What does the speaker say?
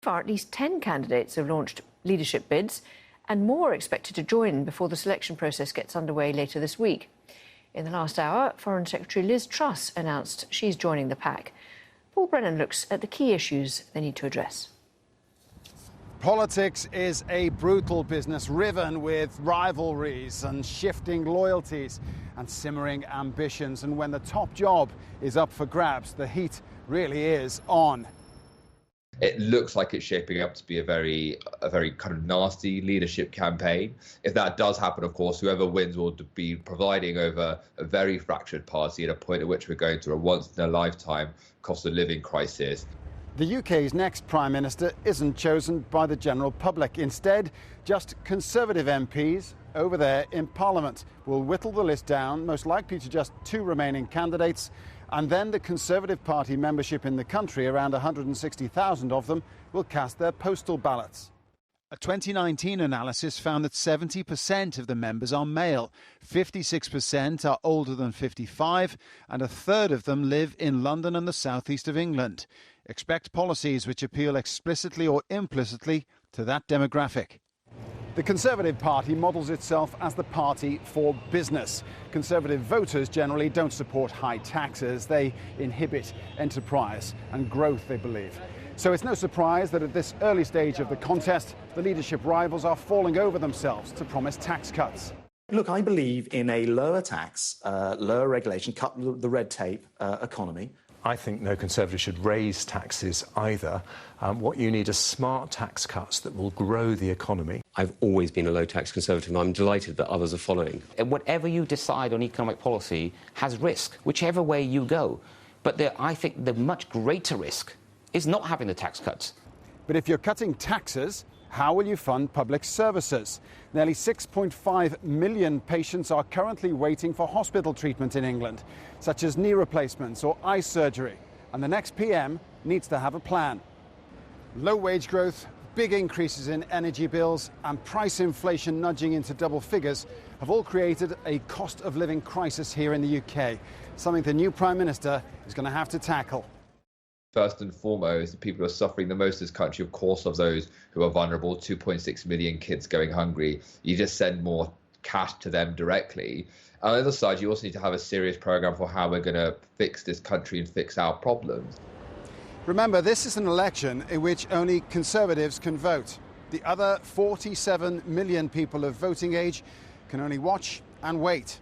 Far, at least 10 candidates have launched leadership bids, and more are expected to join before the selection process gets underway later this week. In the last hour, Foreign Secretary Liz Truss announced she's joining the pack. Paul Brennan looks at the key issues they need to address. Politics is a brutal business riven with rivalries and shifting loyalties and simmering ambitions. And when the top job is up for grabs, the heat really is on. It looks like it's shaping up to be a very kind of nasty leadership campaign. If that does happen, of course, whoever wins will be providing over a very fractured party at a point at which we're going through a once-in-a-lifetime cost of living crisis. The UK's next Prime Minister isn't chosen by the general public. Instead, just Conservative MPs over there in Parliament will whittle the list down, most likely to just 2 remaining candidates. And then the Conservative Party membership in the country, around 160,000 of them, will cast their postal ballots. A 2019 analysis found that 70% of the members are male, 56% are older than 55, and a third of them live in London and the southeast of England. Expect policies which appeal explicitly or implicitly to that demographic. The Conservative Party models itself as the party for business. Conservative voters generally don't support high taxes. They inhibit enterprise and growth, they believe. So it's no surprise that at this early stage of the contest, the leadership rivals are falling over themselves to promise tax cuts. Look, I believe in a lower tax, lower regulation, cut the red tape economy. I think no Conservative should raise taxes either. What you need are smart tax cuts that will grow the economy. I've always been a low-tax Conservative, and I'm delighted that others are following. Whatever you decide on economic policy has risk, whichever way you go. But I think the much greater risk is not having the tax cuts. But if you're cutting taxes, how will you fund public services? Nearly 6.5 million patients are currently waiting for hospital treatment in England, such as knee replacements or eye surgery. And the next PM needs to have a plan. Low wage growth, big increases in energy bills and price inflation nudging into double figures have all created a cost of living crisis here in the UK, something the new Prime Minister is going to have to tackle. First and foremost, the people who are suffering the most in this country, of course, are those who are vulnerable, 2.6 million kids going hungry. You just send more cash to them directly. On the other side, you also need to have a serious programme for how we're going to fix this country and fix our problems. Remember, this is an election in which only Conservatives can vote. The other 47 million people of voting age can only watch and wait.